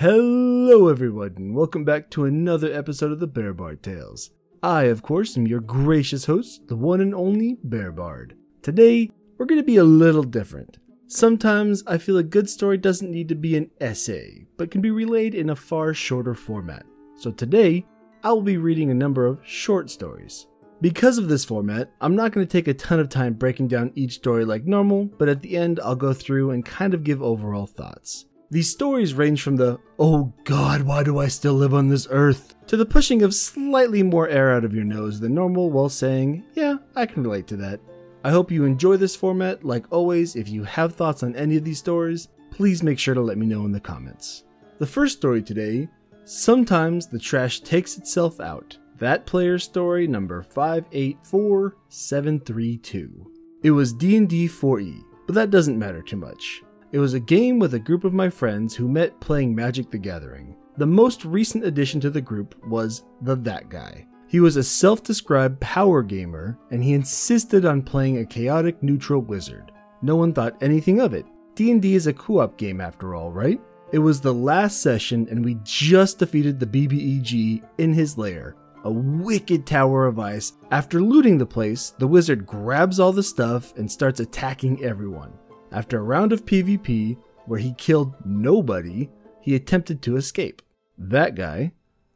Hello everyone, and welcome back to another episode of the Bear Bard Tales. I, of course, am your gracious host, the one and only Bear Bard. Today, we're going to be a little different. Sometimes I feel a good story doesn't need to be an essay, but can be relayed in a far shorter format. So today, I will be reading a number of short stories. Because of this format, I'm not going to take a ton of time breaking down each story like normal, but at the end I'll go through and kind of give overall thoughts. These stories range from the, "Oh God, why do I still live on this earth?" to the pushing of slightly more air out of your nose than normal while saying, "Yeah, I can relate to that." I hope you enjoy this format. Like always, if you have thoughts on any of these stories, please make sure to let me know in the comments. The first story today, Sometimes the Trash Takes Itself Out. That player story number 584732. It was D&D 4E, but that doesn't matter too much. It was a game with a group of my friends who met playing Magic the Gathering. The most recent addition to the group was That Guy. He was a self-described power gamer, and he insisted on playing a chaotic neutral wizard. No one thought anything of it. D&D is a co-op game after all, right? It was the last session and we just defeated the BBEG in his lair, a wicked tower of ice. After looting the place, the wizard grabs all the stuff and starts attacking everyone. After a round of PvP, where he killed nobody, he attempted to escape. That guy,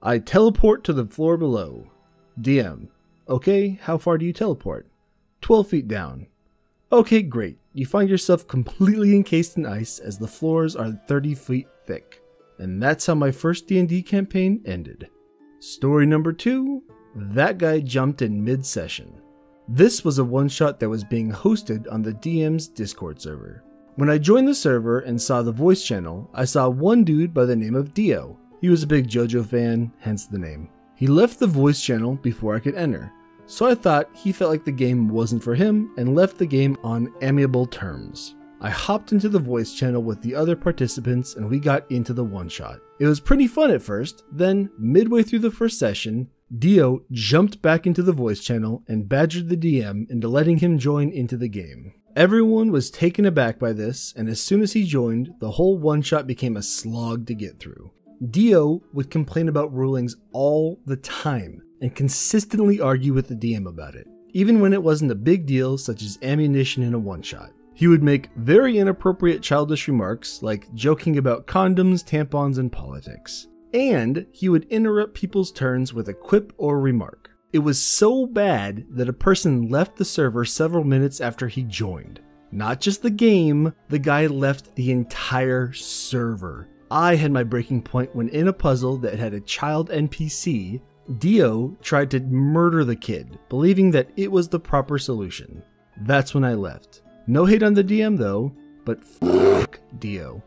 I teleport to the floor below. DM, okay, how far do you teleport? 12 feet down. Okay, great. You find yourself completely encased in ice as the floors are 30 feet thick. And that's how my first D&D campaign ended. Story number 2, That Guy Jumped in Mid-Session. This was a one-shot that was being hosted on the DM's Discord server. When I joined the server and saw the voice channel, I saw one dude by the name of Dio. He was a big JoJo fan, hence the name. He left the voice channel before I could enter, so I thought he felt like the game wasn't for him and left the game on amiable terms. I hopped into the voice channel with the other participants and we got into the one-shot. It was pretty fun at first, then midway through the first session, Dio jumped back into the voice channel and badgered the DM into letting him join into the game. Everyone was taken aback by this, and as soon as he joined, the whole one-shot became a slog to get through. Dio would complain about rulings all the time and consistently argue with the DM about it, even when it wasn't a big deal such as ammunition in a one-shot. He would make very inappropriate childish remarks like joking about condoms, tampons, and politics. And he would interrupt people's turns with a quip or remark. It was so bad that a person left the server several minutes after he joined. Not just the game, the guy left the entire server. I had my breaking point when in a puzzle that had a child NPC, Dio tried to murder the kid, believing that it was the proper solution. That's when I left. No hate on the DM though, but fuck Dio.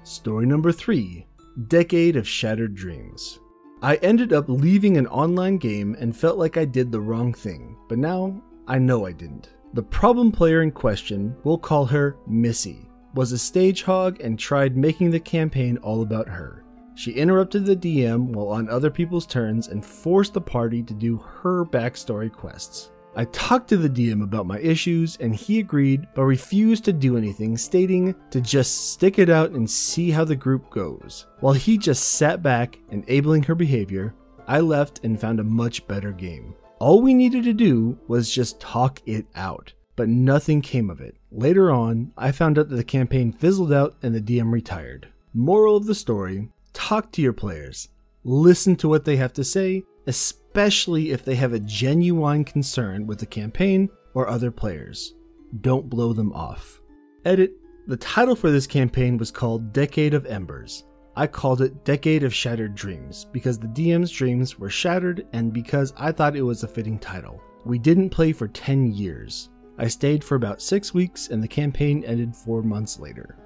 Story number 3. Decade of Shattered Dreams. I ended up leaving an online game and felt like I did the wrong thing, but now I know I didn't. The problem player in question, we'll call her Missy, was a stage hog and tried making the campaign all about her. She interrupted the DM while on other people's turns and forced the party to do her backstory quests. I talked to the DM about my issues and he agreed but refused to do anything, stating to just stick it out and see how the group goes. While he just sat back, enabling her behavior, I left and found a much better game. All we needed to do was just talk it out, but nothing came of it. Later on, I found out that the campaign fizzled out and the DM retired. Moral of the story, talk to your players. Listen to what they have to say, especially if they have a genuine concern with the campaign or other players. Don't blow them off. Edit. The title for this campaign was called Decade of Embers. I called it Decade of Shattered Dreams because the DM's dreams were shattered and because I thought it was a fitting title. We didn't play for 10 years. I stayed for about 6 weeks and the campaign ended 4 months later.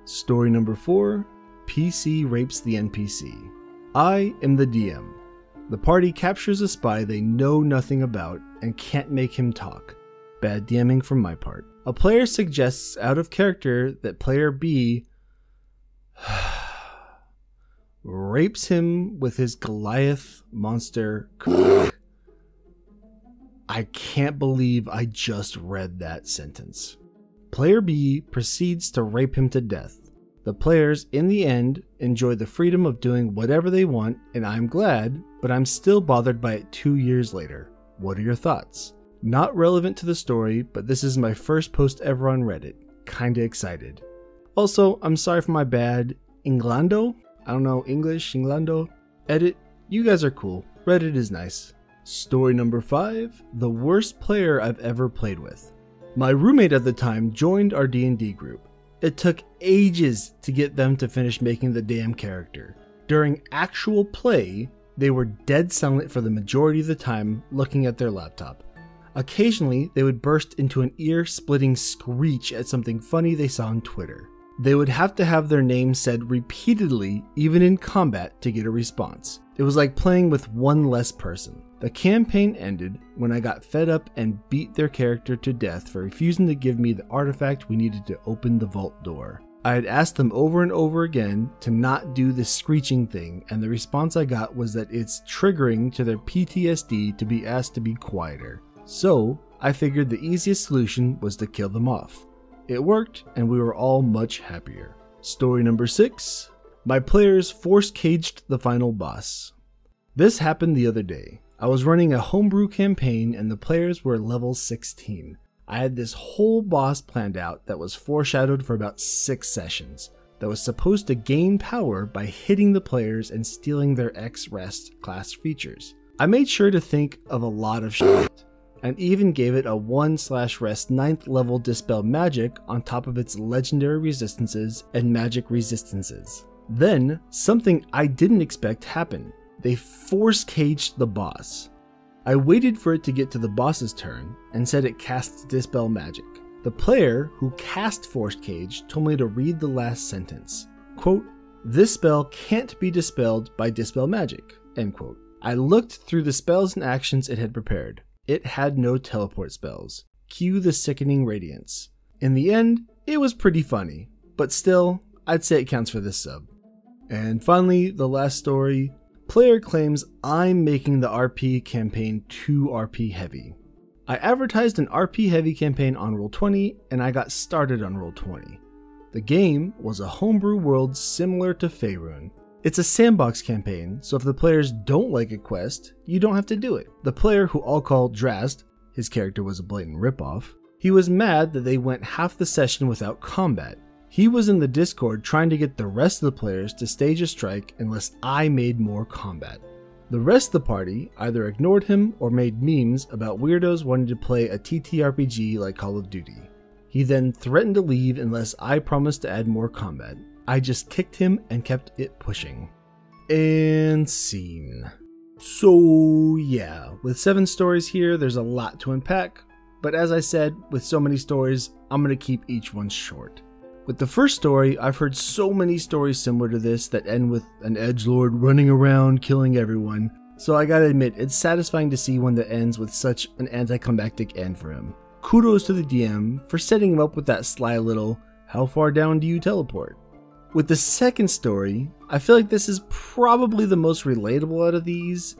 Story number 4. PC rapes the NPC. I am the DM. The party captures a spy they know nothing about and can't make him talk. Bad DMing from my part. A player suggests out of character that player B rapes him with his Goliath monster cock. I can't believe I just read that sentence. Player B proceeds to rape him to death. The players, in the end, enjoy the freedom of doing whatever they want, and I'm glad, but I'm still bothered by it 2 years later. What are your thoughts? Not relevant to the story, but this is my first post ever on Reddit. Kinda excited. Also, I'm sorry for my bad Inglando? I don't know English, Inglando? Edit, you guys are cool. Reddit is nice. Story number 5, the worst player I've ever played with. My roommate at the time joined our D&D group. It took ages to get them to finish making the damn character. During actual play, they were dead silent for the majority of the time, looking at their laptop. Occasionally, they would burst into an ear-splitting screech at something funny they saw on Twitter. They would have to have their name said repeatedly, even in combat, to get a response. It was like playing with one less person. The campaign ended when I got fed up and beat their character to death for refusing to give me the artifact we needed to open the vault door. I had asked them over and over again to not do this screeching thing, and the response I got was that it's triggering to their PTSD to be asked to be quieter. So, I figured the easiest solution was to kill them off. It worked, and we were all much happier. Story number 6. My players force-caged the final boss. This happened the other day. I was running a homebrew campaign and the players were level 16. I had this whole boss planned out that was foreshadowed for about 6 sessions, that was supposed to gain power by hitting the players and stealing their X-Rest class features. I made sure to think of a lot of shit, and even gave it a 1/rest 9th level Dispel Magic on top of its legendary resistances and magic resistances. Then, something I didn't expect happened. They force-caged the boss. I waited for it to get to the boss's turn and said it casts Dispel Magic. The player who cast Forcecage told me to read the last sentence. Quote, "This spell can't be dispelled by Dispel Magic." End quote. I looked through the spells and actions it had prepared. It had no teleport spells. Cue the Sickening Radiance. In the end, it was pretty funny, but still, I'd say it counts for this sub. And finally, the last story. Player claims I'm making the RP campaign too RP heavy. I advertised an RP heavy campaign on Roll20 and I got started on Roll20. The game was a homebrew world similar to Faerun. It's a sandbox campaign, so if the players don't like a quest, you don't have to do it. The player, who I'll call Drast, his character was a blatant ripoff, he was mad that they went half the session without combat. He was in the Discord trying to get the rest of the players to stage a strike unless I made more combat. The rest of the party either ignored him or made memes about weirdos wanting to play a TTRPG like Call of Duty. He then threatened to leave unless I promised to add more combat. I just kicked him and kept it pushing. And scene. So yeah, with 7 stories here, there's a lot to unpack, but as I said, with so many stories, I'm going to keep each one short. With the first story, I've heard so many stories similar to this that end with an edgelord running around killing everyone, so I gotta admit, it's satisfying to see one that ends with such an anticlimactic end for him. Kudos to the DM for setting him up with that sly little, "How far down do you teleport?" With the second story, I feel like this is probably the most relatable out of these.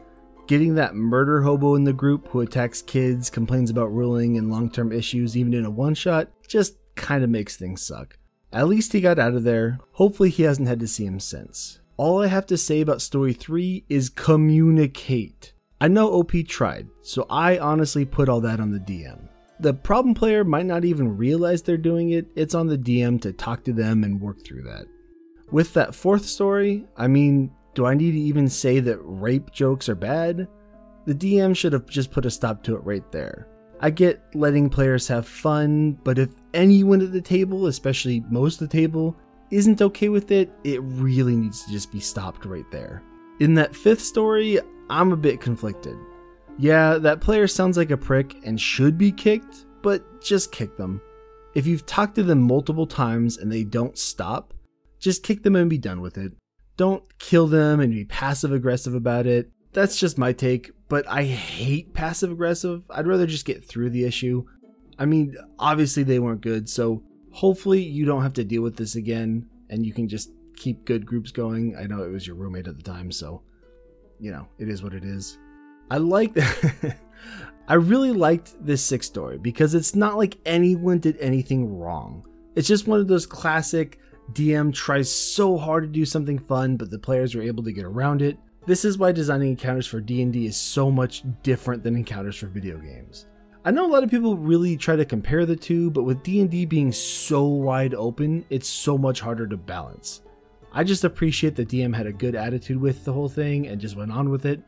Getting that murder hobo in the group who attacks kids, complains about ruling and long-term issues even in a one-shot, just kinda makes things suck. At least he got out of there. Hopefully he hasn't had to see him since. All I have to say about story 3 is communicate. I know OP tried, so I honestly put all that on the DM. The problem player might not even realize they're doing it. It's on the DM to talk to them and work through that. With that 4th story, I mean, do I need to even say that rape jokes are bad? The DM should have just put a stop to it right there. I get letting players have fun, but if anyone at the table, especially most of the table, isn't okay with it, it really needs to just be stopped right there. In that 5th story, I'm a bit conflicted. Yeah, that player sounds like a prick and should be kicked, but just kick them. If you've talked to them multiple times and they don't stop, just kick them and be done with it. Don't kill them and be passive aggressive about it. That's just my take, but I hate passive aggressive. I'd rather just get through the issue. I mean, obviously they weren't good, so hopefully you don't have to deal with this again and you can just keep good groups going. I know it was your roommate at the time, so, you know, it is what it is. I like that. I really liked this 6th story because it's not like anyone did anything wrong. It's just one of those classic DM tries so hard to do something fun, but the players are able to get around it. This is why designing encounters for D&D is so much different than encounters for video games. I know a lot of people really try to compare the two, but with D&D being so wide open, it's so much harder to balance. I just appreciate that DM had a good attitude with the whole thing and just went on with it.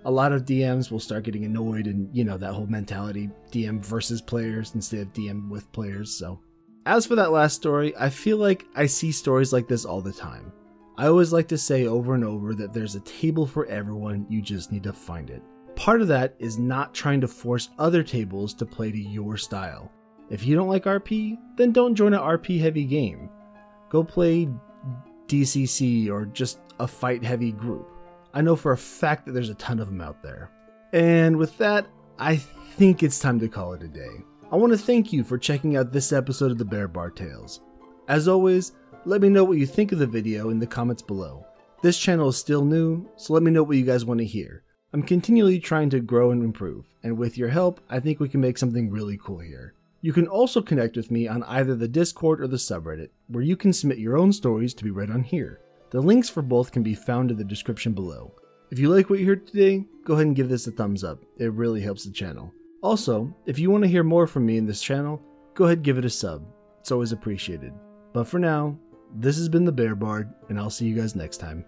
A lot of DMs will start getting annoyed and, you know, that whole mentality, DM versus players instead of DM with players, so. As for that last story, I feel like I see stories like this all the time. I always like to say over and over that there's a table for everyone, you just need to find it. Part of that is not trying to force other tables to play to your style. If you don't like RP, then don't join an RP heavy game. Go play DCC or just a fight heavy group. I know for a fact that there's a ton of them out there. And with that, I think it's time to call it a day. I want to thank you for checking out this episode of the Bear Bar Tales. As always, let me know what you think of the video in the comments below. This channel is still new, so let me know what you guys want to hear. I'm continually trying to grow and improve, and with your help, I think we can make something really cool here. You can also connect with me on either the Discord or the subreddit, where you can submit your own stories to be read on here. The links for both can be found in the description below. If you like what you heard today, go ahead and give this a thumbs up, it really helps the channel. Also, if you want to hear more from me in this channel, go ahead and give it a sub, it's always appreciated. But for now, this has been the Bear Bard, and I'll see you guys next time.